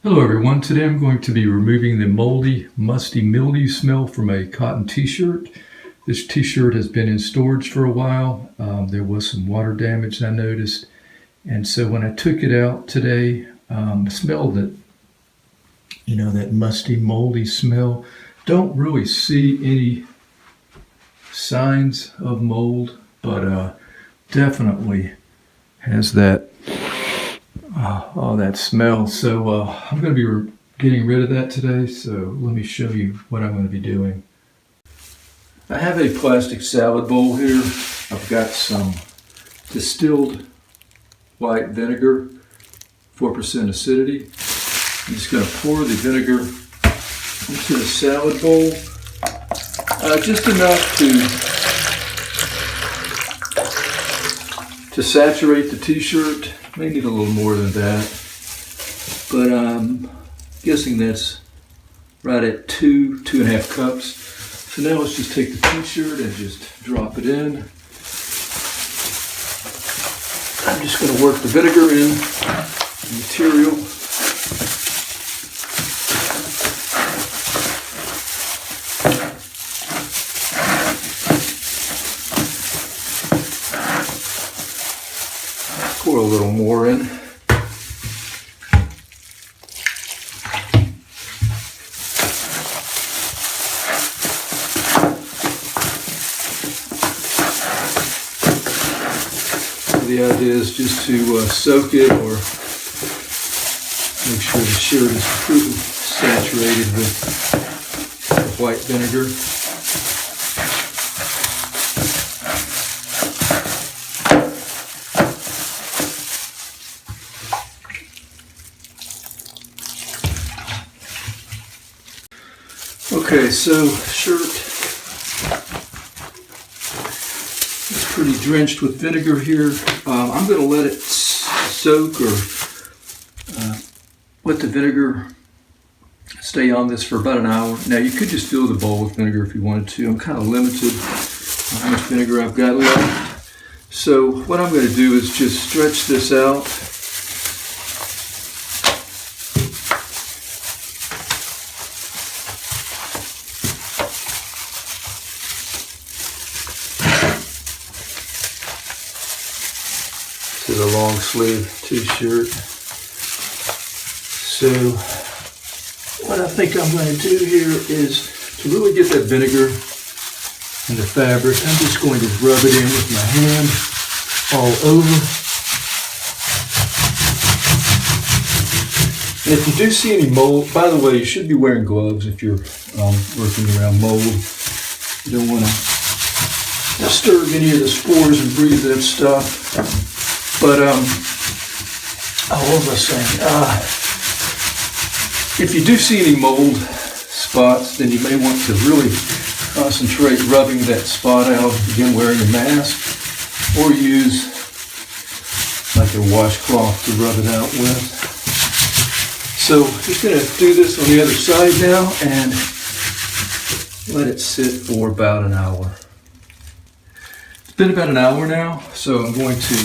Hello everyone, today I'm going to be removing the moldy, musty mildew smell from a cotton t-shirt. This t-shirt has been in storage for a while. There was some water damage I noticed, and so when I took it out today, I smelled that, that musty, moldy smell. Don't really see any signs of mold, but definitely has that all that smell. So I'm going to be getting rid of that today. So let me show you what I'm going to be doing. I have a plastic salad bowl here. I've got some distilled white vinegar, 4% acidity. I'm just going to pour the vinegar into the salad bowl, just enough to saturate the t-shirt. May need a little more than that, but I'm guessing that's right at 2.5 cups. So now let's just take the t-shirt and just drop it in. I'm just going to work the vinegar in the material. Pour a little more in. The idea is just to soak it or make sure the shirt is completely saturated with the white vinegar. Okay, so shirt is pretty drenched with vinegar here. I'm going to let it soak or let the vinegar stay on this for about an hour. Now you could just fill the bowl with vinegar if you wanted to. I'm kind of limited on how much vinegar I've got left. So what I'm going to do is just stretch this out. To the long sleeve t-shirt. So what I think I'm going to do here is to really get that vinegar in the fabric. I'm just going to rub it in with my hand all over. And if you do see any mold, by the way, you should be wearing gloves if you're working around mold. You don't want to disturb any of the spores and breathe that stuff. But, what was I saying? If you do see any mold spots, then you may want to really concentrate rubbing that spot out, again wearing a mask, or use like a washcloth to rub it out with. So just going to do this on the other side now and let it sit for about an hour. It's been about an hour now, so I'm going to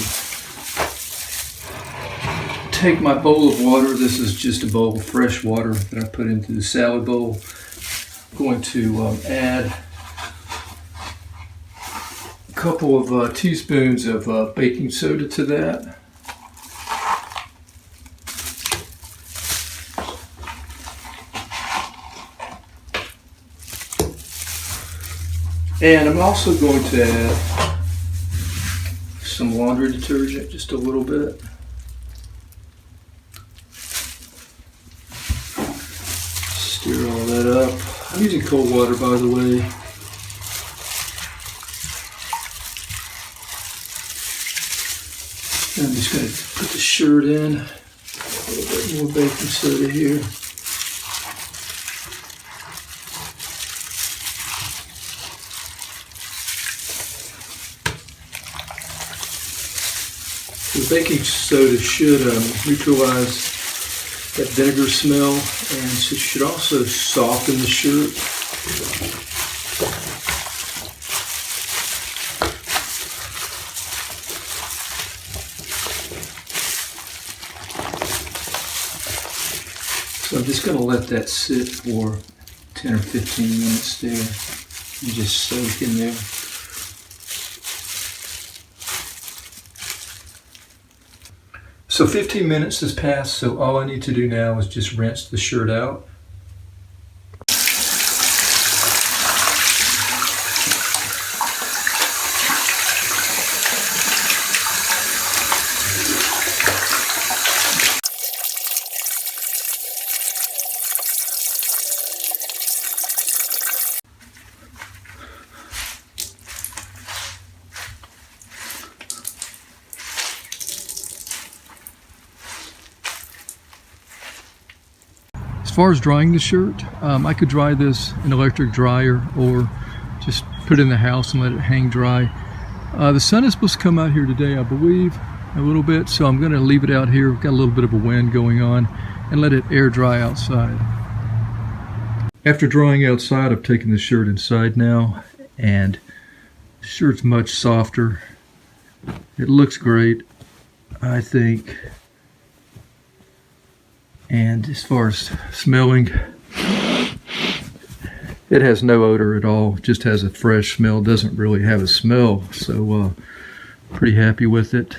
take my bowl of water. This is just a bowl of fresh water that I put into the salad bowl. I'm going to add a couple of teaspoons of baking soda to that. And I'm also going to add some laundry detergent, just a little bit. Stir all that up. I'm using cold water, by the way. And I'm just going to put the shirt in. A little bit more baking soda here. The baking soda should neutralize that vinegar smell, and it should also soften the shirt. So I'm just going to let that sit for 10 or 15 minutes there and just soak in there. So 15 minutes has passed, so all I need to do now is just rinse the shirt out. As far as drying the shirt, I could dry this in an electric dryer or just put it in the house and let it hang dry. The sun is supposed to come out here today, I believe, a little bit, so I'm going to leave it out here. We've got a little bit of a wind going on and let it air dry outside. After drying outside, I've taken the shirt inside now, and the shirt's much softer. It looks great, I think. And as far as smelling, it has no odor at all. It just has a fresh smell. Doesn't really have a smell. So pretty happy with it.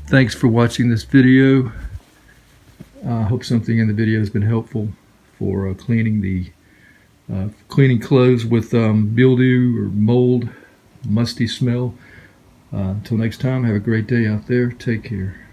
Thanks for watching this video. I hope something in the video has been helpful for cleaning clothes with mildew or mold, musty smell. Until next time, have a great day out there. Take care.